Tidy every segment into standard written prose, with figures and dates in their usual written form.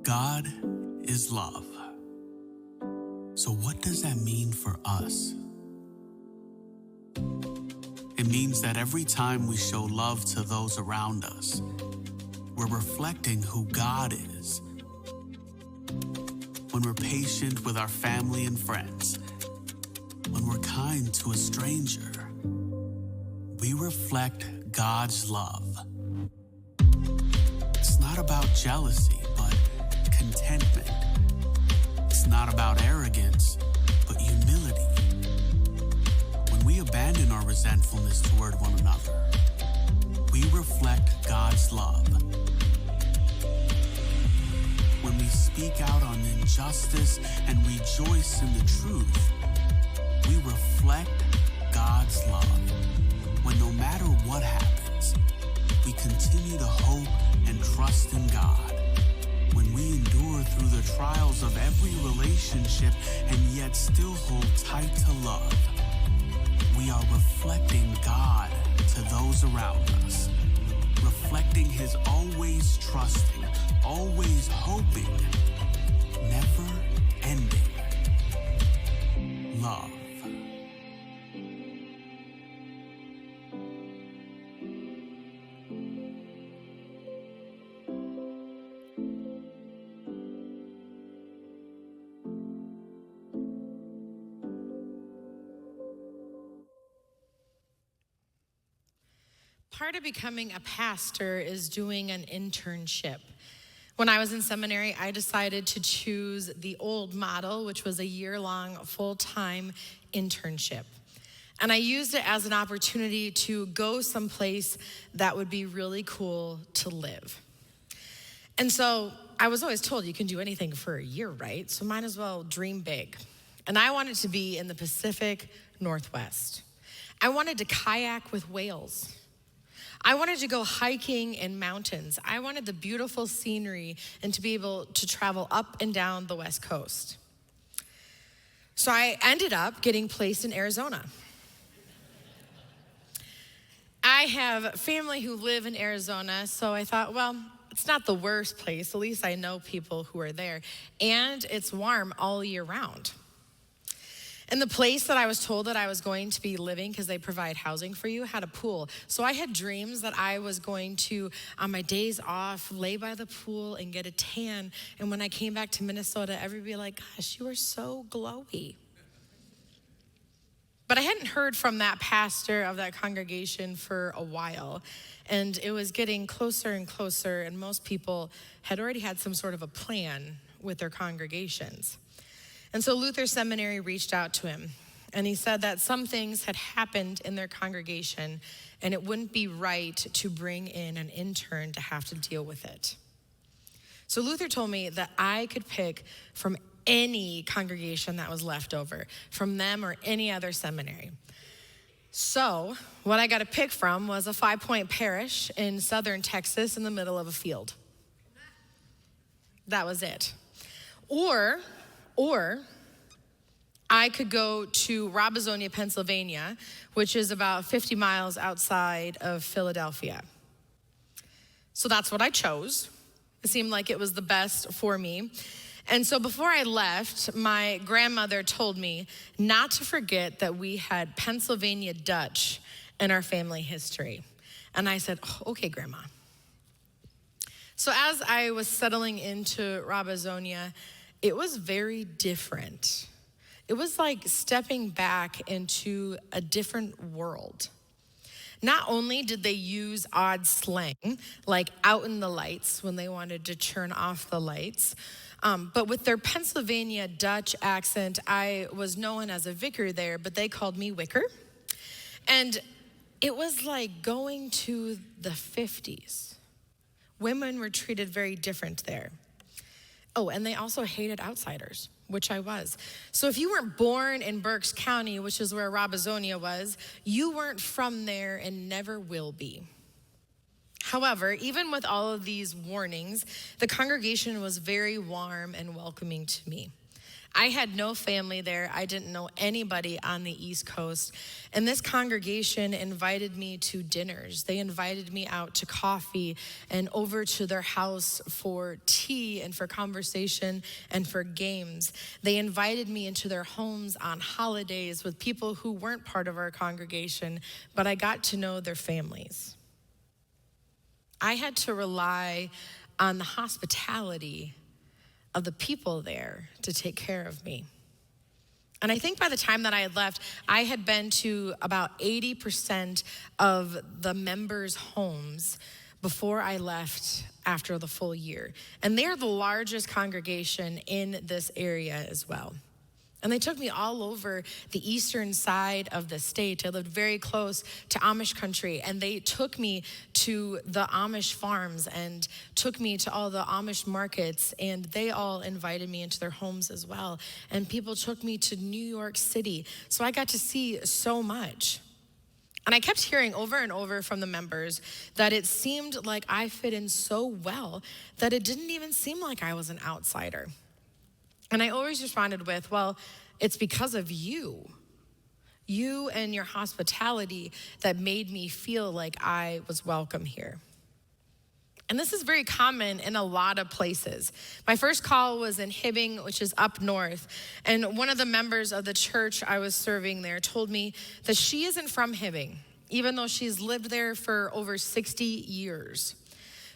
God is love. So what does that mean for us? It means that every time we show love to those around us, we're reflecting who God is. When we're patient with our family and friends, when we're kind to a stranger, we reflect God's love. It's not about jealousy, but contentment. It's not about arrogance, but humility. When we abandon our resentfulness toward one another, we reflect God's love. When we speak out on injustice and rejoice in the truth, we reflect God's love. When no matter what happens, we continue to hope and trust in God. When we endure through the trials of every relationship and yet still hold tight to love, we are reflecting God to those around us, reflecting His always trusting, always hoping, never ending love. Part of becoming a pastor is doing an internship. When I was in seminary, I decided to choose the old model, which was a year-long full-time internship. And I used it as an opportunity to go someplace that would be really cool to live. And so I was always told you can do anything for a year, right? So might as well dream big. And I wanted to be in the Pacific Northwest. I wanted to kayak with whales. I wanted to go hiking in mountains. I wanted the beautiful scenery and to be able to travel up and down the West Coast. So I ended up getting placed in Arizona. I have family who live in Arizona, so I thought, well, it's not the worst place. At least I know people who are there. And it's warm all year round. And the place that I was told that I was going to be living, because they provide housing for you, had a pool. So I had dreams that I was going to, on my days off, lay by the pool and get a tan. And when I came back to Minnesota, everybody would be like, gosh, you are so glowy. But I hadn't heard from that pastor of that congregation for a while. And it was getting closer and closer, and most people had already had some sort of a plan with their congregations. And so Luther Seminary reached out to him, and he said that some things had happened in their congregation, and it wouldn't be right to bring in an intern to have to deal with it. So Luther told me that I could pick from any congregation that was left over, from them or any other seminary. So what I got to pick from was a 5-point parish in southern Texas in the middle of a field. That was it. Or I could go to Robezonia, Pennsylvania, which is about 50 miles outside of Philadelphia. So that's what I chose. It seemed like it was the best for me. And so before I left, my grandmother told me not to forget that we had Pennsylvania Dutch in our family history. And I said, oh, okay, Grandma. So as I was settling into Robezonia, it was very different. It was like stepping back into a different world. Not only did they use odd slang, like out in the lights when they wanted to turn off the lights, but with their Pennsylvania Dutch accent, I was known as a vicar there, but they called me Wicker. And it was like going to the 50s. Women were treated very different there. Oh, and they also hated outsiders, which I was. So if you weren't born in Berks County, which is where Robezonia was, you weren't from there and never will be. However, even with all of these warnings, the congregation was very warm and welcoming to me. I had no family there. I didn't know anybody on the East Coast. And this congregation invited me to dinners. They invited me out to coffee and over to their house for tea and for conversation and for games. They invited me into their homes on holidays with people who weren't part of our congregation, but I got to know their families. I had to rely on the hospitality of the people there to take care of me. And I think by the time that I had left, I had been to about 80% of the members' homes before I left after the full year. And they're the largest congregation in this area as well. And they took me all over the eastern side of the state. I lived very close to Amish country, and they took me to the Amish farms and took me to all the Amish markets, and they all invited me into their homes as well. And people took me to New York City. So I got to see so much. And I kept hearing over and over from the members that it seemed like I fit in so well that it didn't even seem like I was an outsider. And I always responded with, well, it's because of you and your hospitality that made me feel like I was welcome here. And this is very common in a lot of places. My first call was in Hibbing, which is up north. And one of the members of the church I was serving there told me that she isn't from Hibbing, even though she's lived there for over 60 years.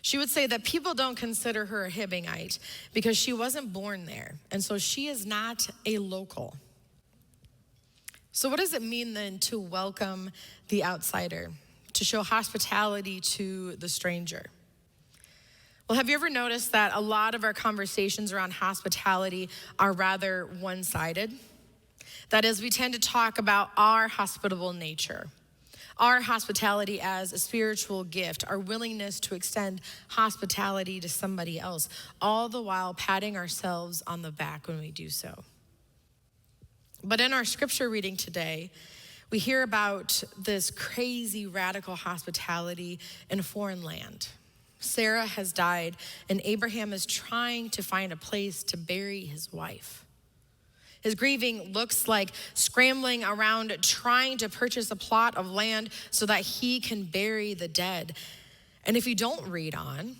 She would say that people don't consider her a Hibbingite because she wasn't born there. And so she is not a local. So what does it mean then to welcome the outsider, to show hospitality to the stranger? Well, have you ever noticed that a lot of our conversations around hospitality are rather one-sided? That is, we tend to talk about our hospitable nature, our hospitality as a spiritual gift, our willingness to extend hospitality to somebody else, all the while patting ourselves on the back when we do so. But in our scripture reading today, we hear about this crazy radical hospitality in a foreign land. Sarah has died, and Abraham is trying to find a place to bury his wife. His grieving looks like scrambling around trying to purchase a plot of land so that he can bury the dead. And if you don't read on,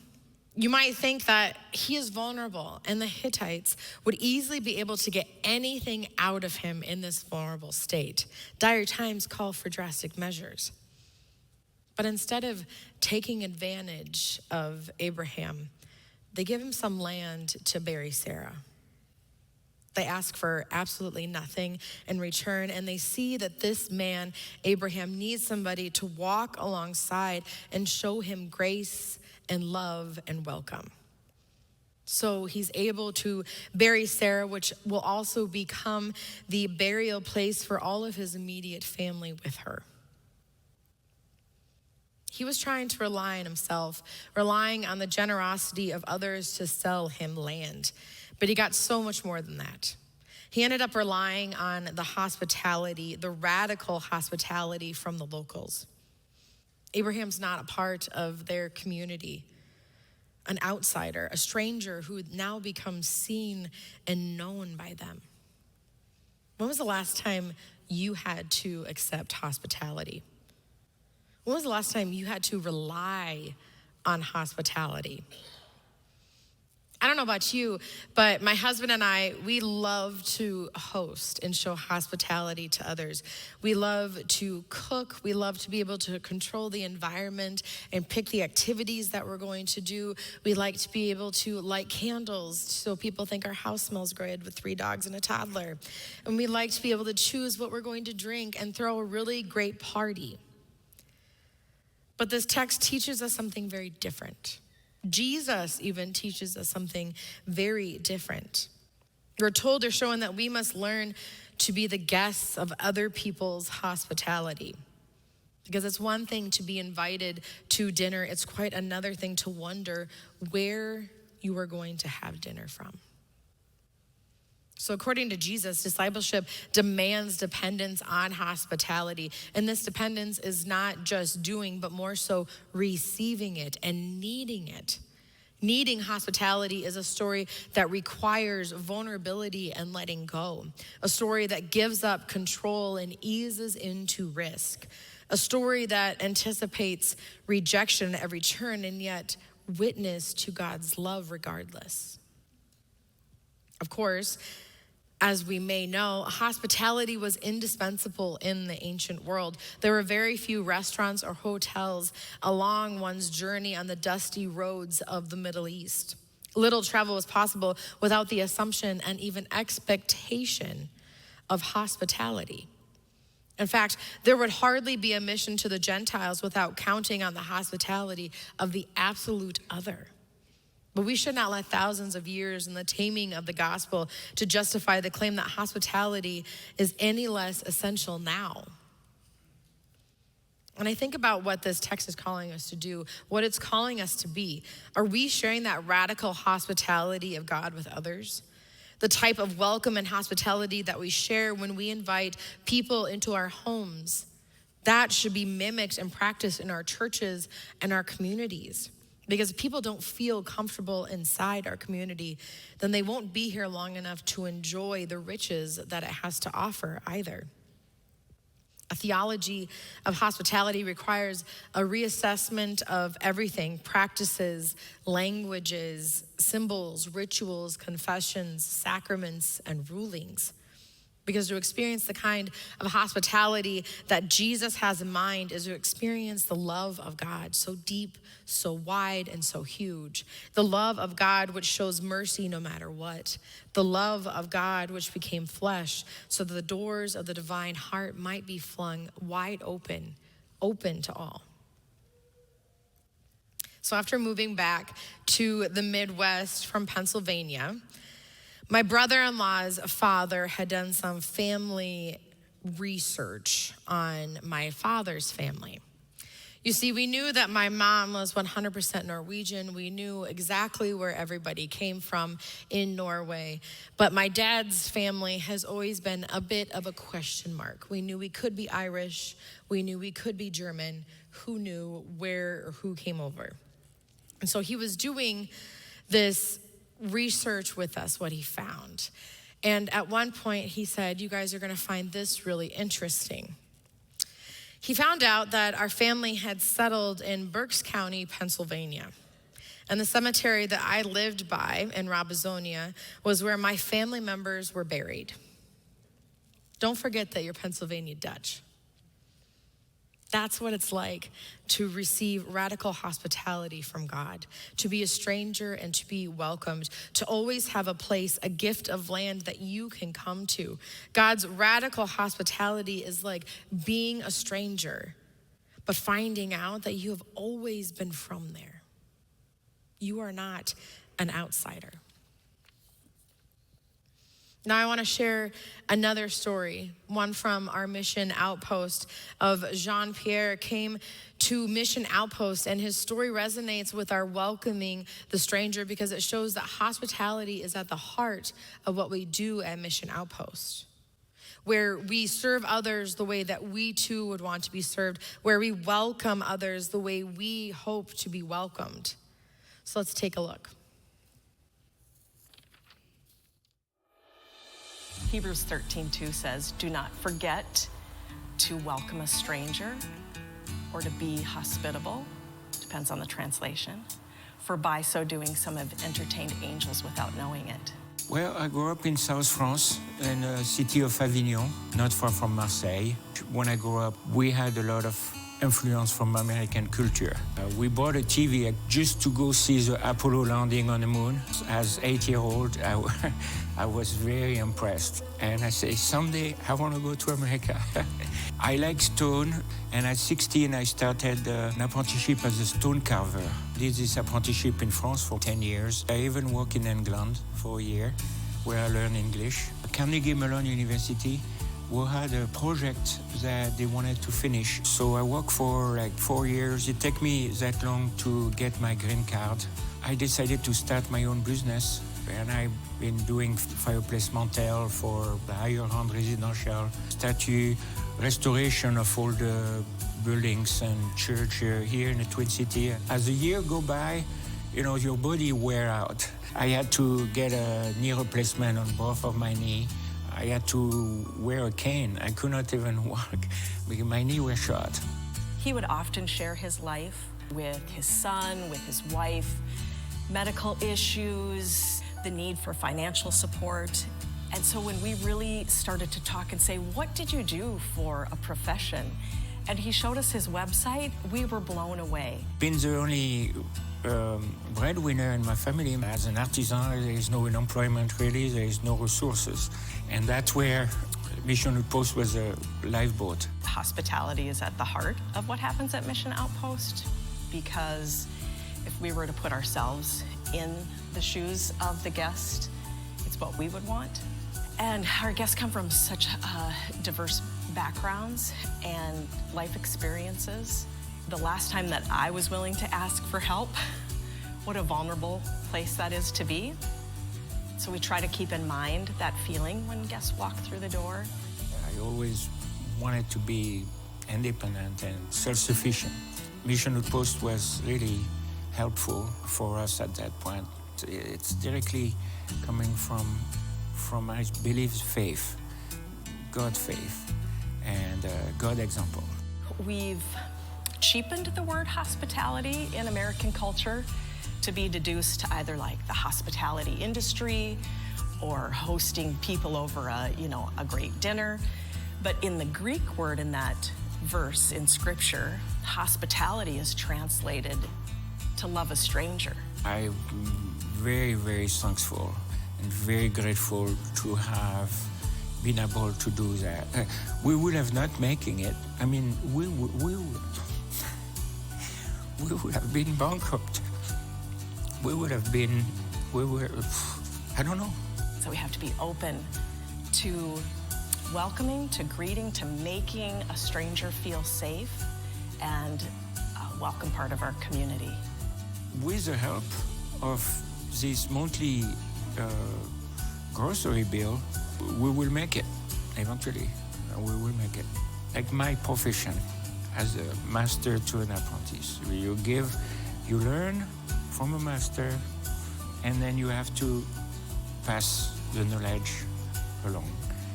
you might think that he is vulnerable and the Hittites would easily be able to get anything out of him in this vulnerable state. Dire times call for drastic measures. But instead of taking advantage of Abraham, they give him some land to bury Sarah. They ask for absolutely nothing in return, and they see that this man, Abraham, needs somebody to walk alongside and show him grace and love and welcome. So he's able to bury Sarah, which will also become the burial place for all of his immediate family with her. He was trying to rely on himself, relying on the generosity of others to sell him land. But he got so much more than that. He ended up relying on the hospitality, the radical hospitality from the locals. Abraham's not a part of their community, an outsider, a stranger who now becomes seen and known by them. When was the last time you had to accept hospitality? When was the last time you had to rely on hospitality? I don't know about you, but my husband and I, we love to host and show hospitality to others. We love to cook. We love to be able to control the environment and pick the activities that we're going to do. We like to be able to light candles so people think our house smells great with 3 dogs and a toddler. And we like to be able to choose what we're going to drink and throw a really great party. But this text teaches us something very different. Jesus even teaches us something very different. We're told or shown that we must learn to be the guests of other people's hospitality. Because it's one thing to be invited to dinner. It's quite another thing to wonder where you are going to have dinner from. So according to Jesus, discipleship demands dependence on hospitality. And this dependence is not just doing, but more so receiving it and needing it. Needing hospitality is a story that requires vulnerability and letting go, a story that gives up control and eases into risk, a story that anticipates rejection at every turn and yet witness to God's love regardless. Of course, as we may know, hospitality was indispensable in the ancient world. There were very few restaurants or hotels along one's journey on the dusty roads of the Middle East. Little travel was possible without the assumption and even expectation of hospitality. In fact, there would hardly be a mission to the Gentiles without counting on the hospitality of the absolute other. But we should not let thousands of years in the taming of the gospel to justify the claim that hospitality is any less essential now. When I think about what this text is calling us to do, what it's calling us to be, are we sharing that radical hospitality of God with others? The type of welcome and hospitality that we share when we invite people into our homes, that should be mimicked and practiced in our churches and our communities. Because if people don't feel comfortable inside our community, then they won't be here long enough to enjoy the riches that it has to offer either. A theology of hospitality requires a reassessment of everything: practices, languages, symbols, rituals, confessions, sacraments, and rulings. Because to experience the kind of hospitality that Jesus has in mind is to experience the love of God, so deep, so wide, and so huge. The love of God which shows mercy no matter what. The love of God which became flesh so that the doors of the divine heart might be flung wide open, open to all. So after moving back to the Midwest from Pennsylvania, my brother-in-law's father had done some family research on my father's family. You see, we knew that my mom was 100% Norwegian. We knew exactly where everybody came from in Norway. But my dad's family has always been a bit of a question mark. We knew we could be Irish. We knew we could be German. Who knew where or who came over? And so he was doing this research with us, what he found. And at one point he said, you guys are gonna find this really interesting. He found out that our family had settled in Berks County, Pennsylvania. And the cemetery that I lived by in Robizonia was where my family members were buried. Don't forget that you're Pennsylvania Dutch. That's what it's like to receive radical hospitality from God, to be a stranger and to be welcomed, to always have a place, a gift of land that you can come to. God's radical hospitality is like being a stranger, but finding out that you have always been from there. You are not an outsider. Now I want to share another story, one from our mission outpost of Jean-Pierre came to mission outpost, and his story resonates with our welcoming the stranger because it shows that hospitality is at the heart of what we do at mission outpost, where we serve others the way that we too would want to be served, where we welcome others the way we hope to be welcomed. So let's take a look. Hebrews 13:2 says, do not forget to welcome a stranger or to be hospitable, depends on the translation, for by so doing some have entertained angels without knowing it. Well, I grew up in South France, in the city of Avignon, not far from Marseille. When I grew up, we had a lot of influence from American culture. We bought a TV just to go see the Apollo landing on the moon. As 8-year-old, I was very impressed. And I say, someday I want to go to America. I like stone, and at 16 I started an apprenticeship as a stone carver. Did this apprenticeship in France for 10 years. I even worked in England for a year, where I learned English. Carnegie Mellon University, we had a project that they wanted to finish. So I worked for like 4 years. It took me that long to get my green card. I decided to start my own business, and I've been doing fireplace mantel for the higher-end residential, statue, restoration of all the buildings and church here in the Twin City. As the year go by, you know, your body wear out. I had to get a knee replacement on both of my knee. I had to wear a cane. I could not even walk because my knee was shot. He would often share his life with his son, with his wife, medical issues, the need for financial support. And so when we really started to talk and say, what did you do for a profession? And he showed us his website, we were blown away. Being the only breadwinner in my family, as an artisan, there is no unemployment really, there is no resources. And that's where Mission Outpost was a lifeboat. Hospitality is at the heart of what happens at Mission Outpost, because if we were to put ourselves in the shoes of the guest, it's what we would want. And our guests come from such diverse backgrounds and life experiences. The last time that I was willing to ask for help, what a vulnerable place that is to be. So we try to keep in mind that feeling when guests walk through the door. I always wanted to be independent and self-sufficient. Mission Outpost was really helpful for us at that point. It's directly coming from I believe, faith, God faith, and God example. We've cheapened the word hospitality in American culture to be deduced to either like the hospitality industry or hosting people over a great dinner. But in the Greek word in that verse in Scripture, hospitality is translated to love a stranger. I'm very, very thankful and very grateful to have been able to do that. We would have not making it. I mean, we would have been bankrupt. I don't know. So we have to be open to welcoming, to greeting, to making a stranger feel safe and a welcome part of our community. With the help of this monthly grocery bill, we will make it eventually. We will make it. Like my profession as a master to an apprentice. You give, you learn from a master, and then you have to pass the knowledge along.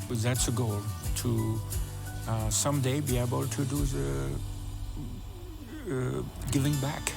But that's a goal, to someday be able to do the giving back.